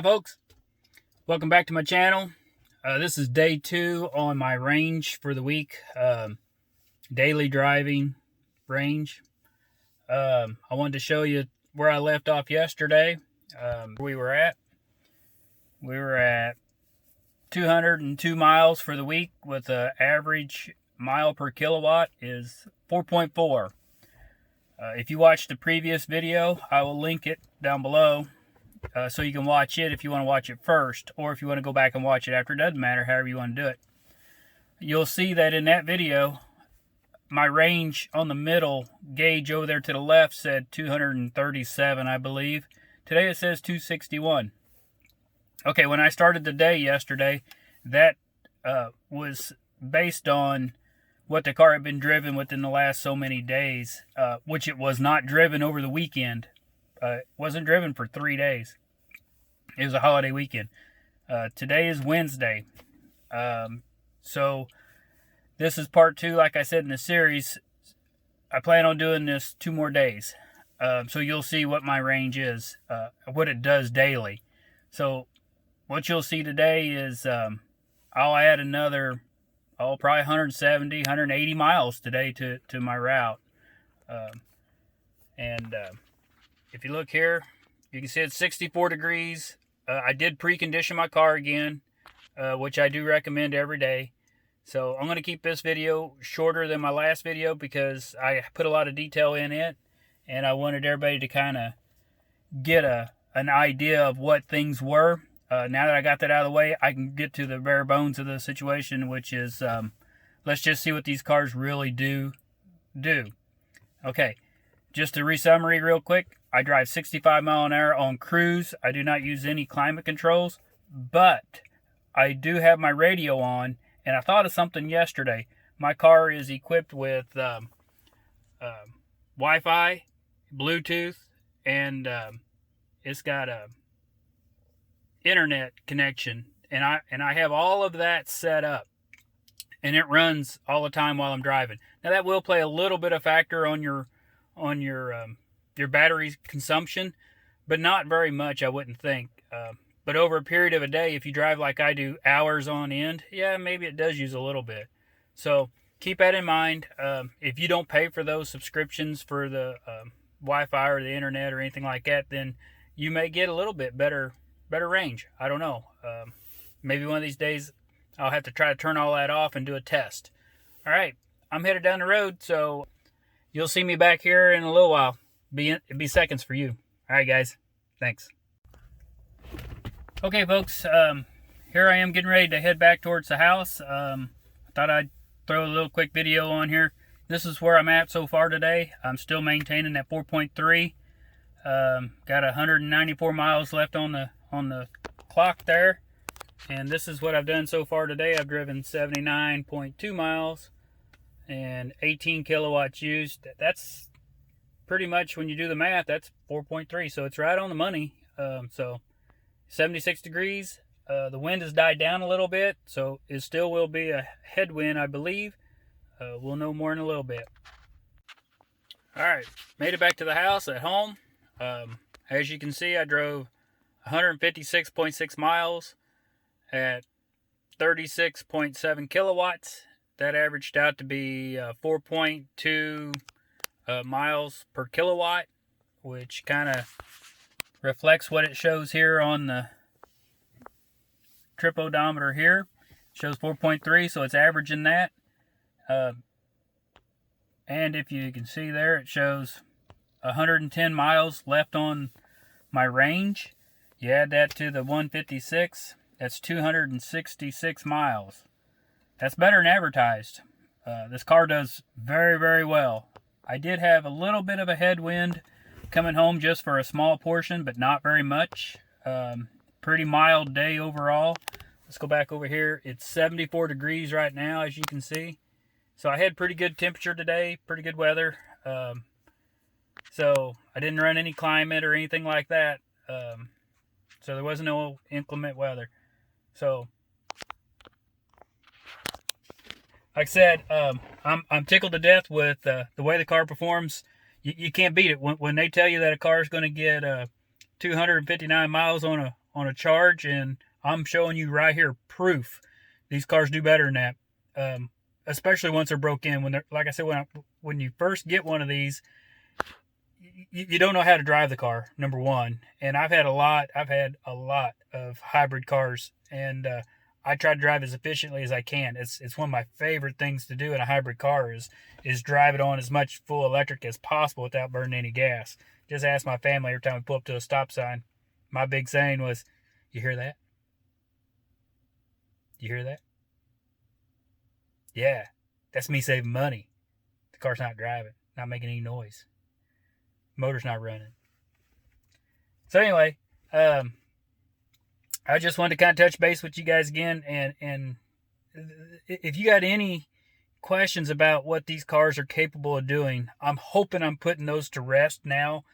Hi folks, welcome back to my channel. This is day 2 on my range for the week, daily driving range. I wanted to show you where I left off yesterday. We were at 202 miles for the week with an average mile per kilowatt is 4.4. If you watched the previous video, I will link it down below. So you can watch it if you want to watch it first, or if you want to go back and watch it after. It doesn't matter, however you want to do it. You'll see that in that video, my range on the middle gauge over there to the left said 237, I believe. Today it says 261. Okay, when I started the day yesterday, that was based on what the car had been driven within the last so many days, which it was not driven over the weekend. It wasn't driven for 3 days. It was a holiday weekend. Today is Wednesday. So this is part 2, like I said, in the series. I plan on doing this 2 more days. So you'll see what my range is, what it does daily. So what you'll see today is I'll add another, probably 170, 180 miles today to my route. If you look here, you can see it's 64 degrees. I did precondition my car again, which I do recommend every day. So I'm going to keep this video shorter than my last video because I put a lot of detail in it, and I wanted everybody to kind of get an idea of what things were. Now that I got that out of the way, I can get to the bare bones of the situation, which is let's just see what these cars really do. Okay, just a resummary real quick. I drive 65 mile an hour on cruise. I do not use any climate controls, but I do have my radio on, and I thought of something yesterday. My car is equipped with Wi-Fi, Bluetooth, and it's got a internet connection, and I have all of that set up, and it runs all the time while I'm driving. Now that will play a little bit of factor on your battery consumption, but not very much, I wouldn't think. But over a period of a day, if you drive like I do, hours on end, yeah, maybe it does use a little bit. So keep that in mind. If you don't pay for those subscriptions for the Wi-Fi or the internet or anything like that, then you may get a little bit better range. I don't know. Maybe one of these days I'll have to try to turn all that off and do a test. All right, I'm headed down the road, so you'll see me back here in a little while. It'd be seconds for you. All right, guys. Thanks. Okay, folks. Here I am getting ready to head back towards the house. I thought I'd throw a little quick video on here. This is where I'm at so far today. I'm still maintaining that 4.3. Got 194 miles left on the clock there. And this is what I've done so far today. I've driven 79.2 miles and 18 kilowatts used. That's pretty much, when you do the math, that's 4.3, so it's right on the money. So 76 degrees. The wind has died down a little bit, so it still will be a headwind, I believe. We'll know more in a little bit. All right, made it back to the house at home. As you can see, I drove 156.6 miles at 36.7 kilowatts. That averaged out to be 4.2 miles per kilowatt, which kind of reflects what it shows here on the trip odometer here. It shows 4.3, so it's averaging that. And if you can see there, it shows 110 miles left on my range. You add that to the 156, that's 266 miles. That's better than advertised. This car does very, very well. I did have a little bit of a headwind coming home just for a small portion, but not very much. Pretty mild day overall. Let's go back over here. It's 74 degrees right now, as you can see. So I had pretty good temperature today, pretty good weather. So I didn't run any climate or anything like that. So there wasn't no inclement weather. So like I said, I'm tickled to death with the way the car performs. You can't beat it. When they tell you that a car is going to get 259 miles on on a charge, and I'm showing you right here proof these cars do better than that. Especially once they're broke in. When they're, like I said, when you first get one of these, you don't know how to drive the car, number one. And I've had a lot of hybrid cars, and I try to drive as efficiently as I can. It's one of my favorite things to do in a hybrid car is drive it on as much full electric as possible without burning any gas. Just ask my family every time we pull up to a stop sign. My big saying was, "You hear that? You hear that? Yeah, that's me saving money. The car's not driving, not making any noise. Motor's not running." So anyway, I just wanted to kind of touch base with you guys again, and if you got any questions about what these cars are capable of doing, I'm hoping I'm putting those to rest now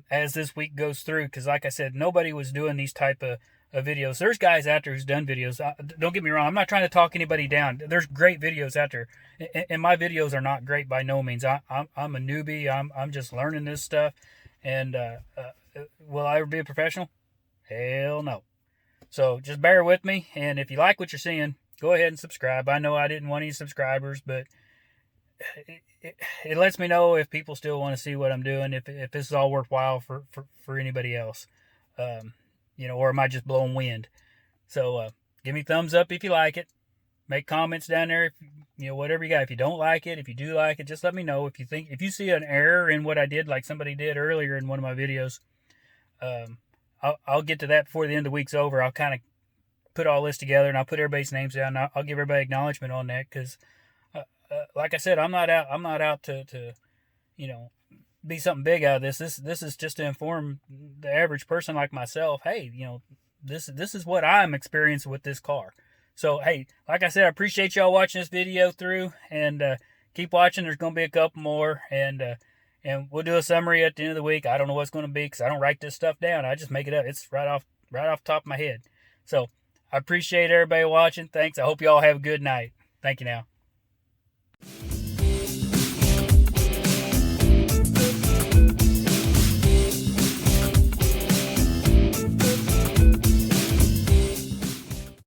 as this week goes through, because like I said, nobody was doing these type of videos. There's guys out there who's done videos. Don't get me wrong, I'm not trying to talk anybody down. There's great videos out there, and my videos are not great by no means. I'm a newbie. I'm just learning this stuff, and will I ever be a professional? Hell no. So just bear with me, and if you like what you're seeing, go ahead and subscribe. I know I didn't want any subscribers, but it lets me know if people still want to see what I'm doing, if this is all worthwhile for anybody else, or am I just blowing wind? So give me thumbs up if you like it. Make comments down there, whatever you got. If you don't like it, if you do like it, just let me know. If you see an error in what I did, like somebody did earlier in one of my videos, I'll get to that before the end of the week's over. I'll kind of put all this together, and I'll put everybody's names down. And I'll give everybody acknowledgement on that, because like I said, I'm not out to be something big out of this. This is just to inform the average person like myself. Hey, this is what I'm experiencing with this car. So hey, like I said, I appreciate y'all watching this video through, and keep watching. There's going to be a couple more, and we'll do a summary at the end of the week. I don't know what's going to be, because I don't write this stuff down. I just make it up. It's right off the top of my head. So I appreciate everybody watching. Thanks. I hope you all have a good night. Thank you now.